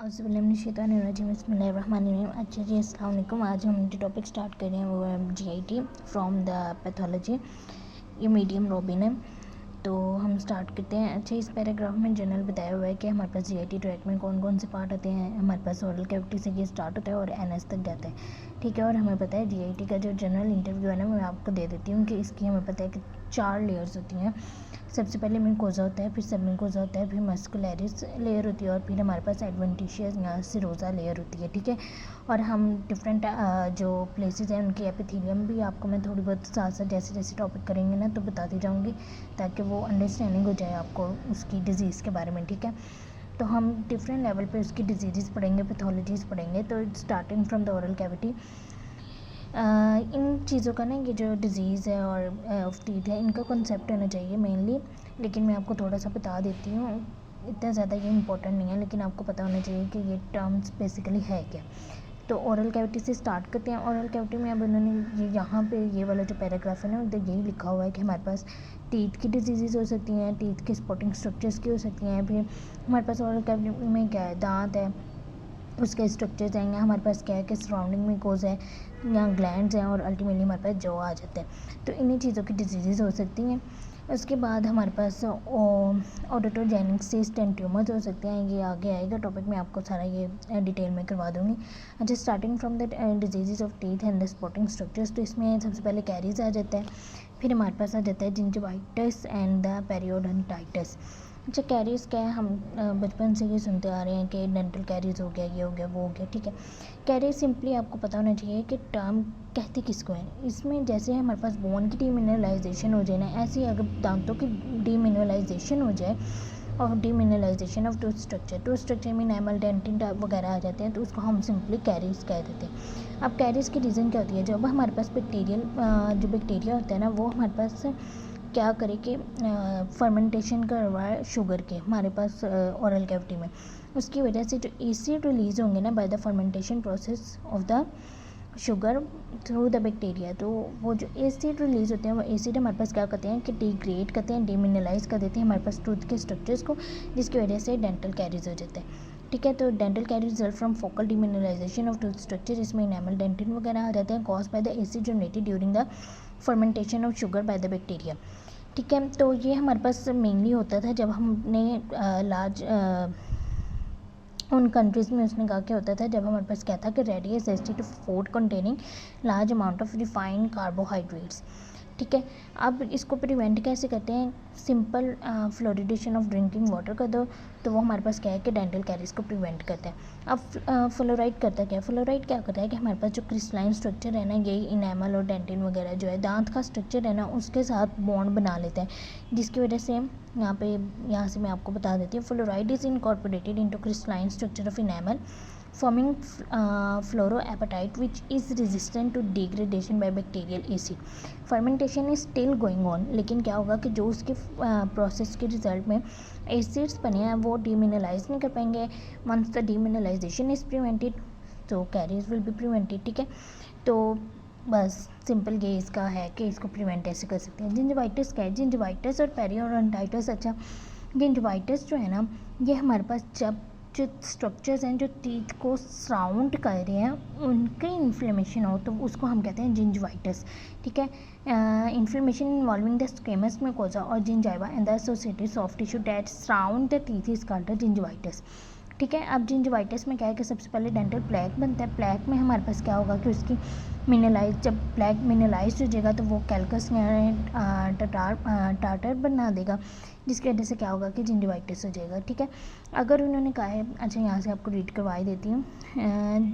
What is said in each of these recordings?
बिस्मिल्लाहिर्रहमानिर्रहीम। अच्छा जी, अस्सलाम वालेकुम। आज हम जो टॉपिक स्टार्ट कर रहे हैं वो है GIT फ्रॉम द पैथोलॉजी। ये मीडियम रॉबिन है, तो हम स्टार्ट करते हैं। अच्छा, इस पैराग्राफ में जनरल बताया हुआ है कि हमारे पास GIT ट्रैक में कौन कौन से पार्ट आते हैं। हमारे पास ओरल कैविटी से ये स्टार्ट होता है और NS तक जाता है, ठीक है। और हमें पता है GIT का जो जनरल इंटरव्यू है ना, मैं आपको दे देती हूँ कि इसकी हमें पता है कि 4 लेयर्स होती हैं। सबसे पहले म्यूकोजा होता है, फिर सब म्यूकोजा होता है, फिर मस्कुलरिस लेयर होती है और फिर हमारे पास एडवेंटिशियस या सिरोजा लेयर होती है, ठीक है। और हम डिफरेंट जो प्लेसेस हैं उनकी एपिथेलियम भी आपको मैं थोड़ी बहुत साथ साथ जैसे जैसे टॉपिक करेंगे ना तो बताती जाऊँगी, ताकि वो अंडरस्टैंडिंग हो जाए आपको उसकी डिजीज़ के बारे में, ठीक है। तो हम डिफरेंट लेवल पे उसकी डिजीज़ पढ़ेंगे, पैथोलॉजीज़ पढ़ेंगे। तो starting from the oral cavity, इन चीज़ों का ना ये जो डिज़ीज़ है और ऑफ टीथ है, इनका कॉन्सेप्ट होना चाहिए मेनली। लेकिन मैं आपको थोड़ा सा बता देती हूँ, इतना ज़्यादा ये इंपॉर्टेंट नहीं है, लेकिन आपको पता होना चाहिए कि ये टर्म्स बेसिकली है क्या। तो ओरल कैविटी से स्टार्ट करते हैं। ओरल कैविटी में अब उन्होंने ये यहाँ पे ये वाला जो पैराग्राफ है ना, उधर यही लिखा हुआ है कि हमारे पास टीथ की डिजीज़ हो सकती हैं, टीथ के स्पॉटिंग स्ट्रक्चर्स की हो सकती हैं। फिर हमारे पास ओरल कैविटी में क्या है, दांत है, उसके स्ट्रक्चर्स आएंगे। हमारे पास क्या है कि सराउंडिंग म्यूकोज़ा है या ग्लैंड्स हैं, और अल्टीमेटली हमारे पास जॉ आ जाता है। तो इन्हीं चीज़ों की डिजीज़ हो सकती हैं। उसके बाद हमारे पास ओडोटोजेनिक सिस्ट एंड ट्यूमर्स हो सकते हैं। ये आगे आएगा टॉपिक में, आपको सारा ये डिटेल में करवा दूँगी। अच्छा, starting from the disease of teeth and the spotting structures, तो इसमें सबसे पहले कैरीज आ जाता है, फिर हमारे पास आ जाता है जिंजिवाइटिस एंड द पेरियोडोंटाइटिस। अच्छा, कैरीज क्या है, हम बचपन से ये सुनते आ रहे हैं कि डेंटल कैरीज हो गया, ये हो गया, वो हो गया, ठीक है। कैरीज सिंपली आपको पता होना चाहिए कि टर्म कहते किसको है। इसमें जैसे हमारे पास बोन की डीमिनरलाइजेशन हो जाए ना, ऐसे ही अगर दांतों की डीमिनरलाइजेशन हो जाए और डीमिनरलाइजेशन ऑफ टूथ स्ट्रक्चर में एनामल डेंटिन वगैरह आ जाते हैं, तो उसको हम सिंपली कैरीज कह देते हैं। अब कैरीज की रीज़न क्या होती है, जब हमारे पास जो बैक्टीरिया होता है ना, वो हमारे पास क्या करे कि फर्मेंटेशन करवाए शुगर के हमारे पास ओरल कैविटी में। उसकी वजह से जो एसिड रिलीज़ होंगे ना by the fermentation process of the sugar through the bacteria, तो वो जो एसिड रिलीज़ होते हैं, वो एसिड हमारे पास क्या करते हैं कि डिग्रेड करते हैं, डिमिनरलाइज कर देते हैं हमारे पास टूथ के स्ट्रक्चर्स को, जिसकी वजह से डेंटल कैरीज हो जाते हैं, ठीक है। तो dental caries result from focal demineralisation of tooth structure, इसमें इनेमल डेंटिन वगैरह आ जाते हैं, cause by the acid generated during the fermentation of sugar by the bacteria, ठीक है। तो ये हमारे पास मेनली होता था जब हमने लार्ज उन कंट्रीज़ में, उसने कहा क्या होता था जब हमारे पास क्या था कि ready acidity to food containing large amount of refined carbohydrates, ठीक है। अब इसको प्रिवेंट कैसे करते हैं, simple fluoridation of drinking water कर दो, तो वो हमारे पास क्या है कि डेंटल कैरीज को प्रिवेंट करता है। अब फ्लोराइड करता क्या है, फ्लोराइड क्या करता है कि हमारे पास जो क्रिस्टलाइन स्ट्रक्चर है ना, यही इनेमल और डेंटिन वगैरह जो है दांत का स्ट्रक्चर है ना, उसके साथ बॉन्ड बना लेता है, जिसकी वजह से यहाँ से मैं आपको बता देती हूँ, fluoride is incorporated into crystalline structure of enamel forming fluoroapatite which is resistant to degradation by bacterial acid. Fermentation is still going on, लेकिन क्या होगा कि जो उसके प्रोसेस के रिजल्ट में एसिड्स बने हैं वो डीमिनरलाइज नहीं कर पाएंगे। Once the demineralisation is prevented तो कैरीज विल बी प्रिवेंटेड, ठीक है। तो बस सिंपल ये इसका है कि इसको प्रिवेंट ऐसे कर सकते हैं। जिंजिवाइटिस क्या है, जिंजिवाइटिस और पेरियोडोंटाइटिस। अच्छा, जिंजिवाइटिस जो है ना, ये हमारे पास जब जो स्ट्रक्चर्स हैं जो टीथ को सराउंड कर रहे हैं उनके इन्फ्लेमेशन हो तो उसको हम कहते हैं जिंजिवाइटिस, ठीक है। Inflammation involving the squamous mucosa और gingiva and the associated soft tissue that surround the teeth is called the gingivitis, ठीक है। अब जिंजिवाइटिस में क्या है कि सबसे पहले डेंटल प्लैक बनता है। प्लैक में हमारे पास क्या होगा कि उसकी मिनरलाइज, जब प्लैक मिनरलाइज हो जाएगा तो वो कैल्कस टार्टर बना देगा, जिसकी वजह से क्या होगा कि जिंजिवाइटिस हो जाएगा, ठीक है। अगर उन्होंने कहा है, अच्छा यहाँ से आपको रीड करवाई देती हूँ,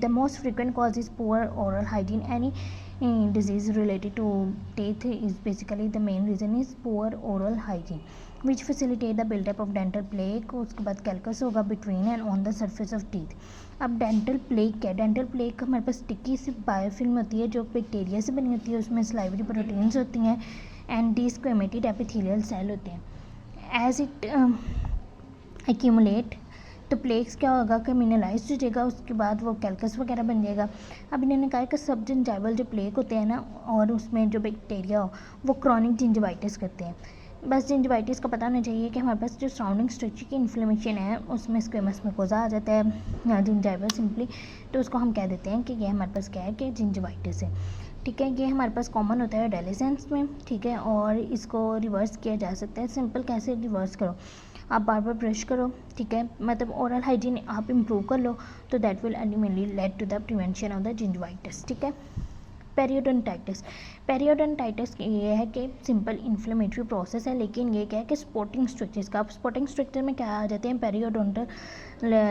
the most frequent cause is poor oral hygiene, any disease related to teeth is basically the main reason is poor oral hygiene which facilitate the buildup of dental plaque। उसके बाद कैल्कस होगा between and on the surface of teeth। अब dental plaque क्या है, dental plaque हमारे पास sticky सी biofilm होती है जो बैक्टीरिया से बनी होती है, उसमें स्लाइवरी प्रोटीन्स होती हैं एंड डिस्क्वेमेटेड एपिथेलियल सेल होते हैं। एज इट एक्यूमुलेट तो प्लेक्स क्या होगा कि मिनरलाइज हो जाएगा, उसके बाद वो कैल्कस वगैरह बन जाएगा। अब इन्होंने कहा है कि सब जिंजाइवल जो प्लेक होते हैं ना और उसमें जो बैक्टीरिया हो वो क्रॉनिक जिंजिवाइटिस करते हैं। बस जिंजिवाइटिस का पता होना चाहिए कि हमारे पास जो सराउंडिंग स्ट्रक्चर की इन्फ्लेमेशन है उसमें स्क्वेमस म्यूकोसा आ जाता है जिंजाइवा सिंपली, तो उसको हम कह देते हैं कि ये हमारे पास क्या है कि जिंजिवाइटिस है। ठीक है, ये हमारे पास कॉमन होता है एडोलेसेंस में। ठीक है, और इसको रिवर्स किया जा सकता है। सिंपल कैसे रिवर्स करो, आप बार बार ब्रश करो। ठीक है, मतलब ओरल हाइजीन आप इम्प्रूव कर लो, तो that will ultimately lead to the prevention of the gingivitis. ठीक है, पेरियोडोंटाइटिस। पेरियोडोंटाइटिस ये है कि सिंपल इन्फ्लेमेटरी प्रोसेस है, लेकिन ये क्या है कि स्पोर्टिंग स्ट्रक्चर्स का, स्पोर्टिंग स्ट्रक्चर में क्या आ जाते हैं, पेरियोडोंटल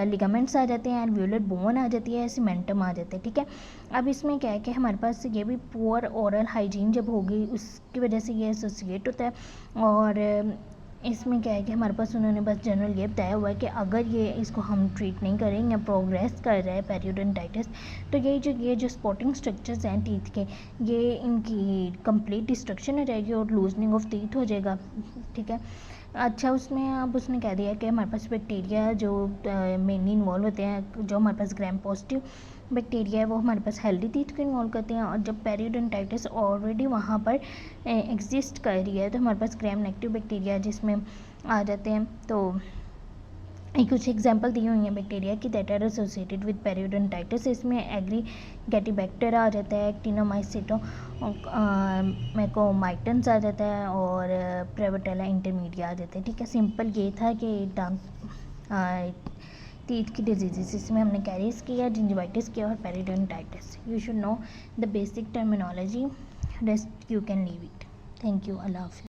लिगामेंट्स आ जाते हैं, एल्वियोलर बोन आ जाती है, सीमेंटम आ जाते हैं। ठीक है, अब इसमें क्या है कि हमारे पास ये भी पुअर ओरल हाइजीन जब होगी उसकी वजह से ये एसोसिएट होता है। और इसमें क्या है कि हमारे पास उन्होंने बस जनरल ये बताया हुआ है कि अगर ये इसको हम ट्रीट नहीं करें या प्रोग्रेस कर रहा है पेरियोडोंटाइटिस, तो ये जो स्पॉटिंग स्ट्रक्चर्स हैं टीथ के, ये इनकी कंप्लीट डिस्ट्रक्शन हो जाएगी और लूजनिंग ऑफ टीथ हो जाएगा। ठीक है, अच्छा उसमें अब उसने कह दिया कि हमारे पास बैक्टीरिया जो मेनली इन्वॉल्व होते हैं, जो हमारे पास ग्राम पॉजिटिव बैक्टीरिया है वो हमारे पास हेल्दी टीथ को इन्वॉल्व करते हैं, और जब पेरियोडोंटाइटिस ऑलरेडी वहाँ पर एग्जिस्ट कर रही है तो हमारे पास ग्राम नेगेटिव बैक्टीरिया जिसमें आ जाते हैं। तो कुछ एग्जांपल दी हुई हैं बैक्टीरिया की that are associated with periodontitis. इसमें एग्रीगेटिबैक्टर आ जाता है, एक्टिनोमाइसिटो मैकोमाइटन्स आ जाता है, और प्रेवोटेला इंटरमीडिया आ जाता है। ठीक है, सिंपल ये था कि टीथ की डिजीज़ इसमें हमने कैरीज किया, जिंजिवाइटिस किया और periodontitis. You should know the basic terminology, rest you can leave it. Thank you, अल्लाह हाफिज़।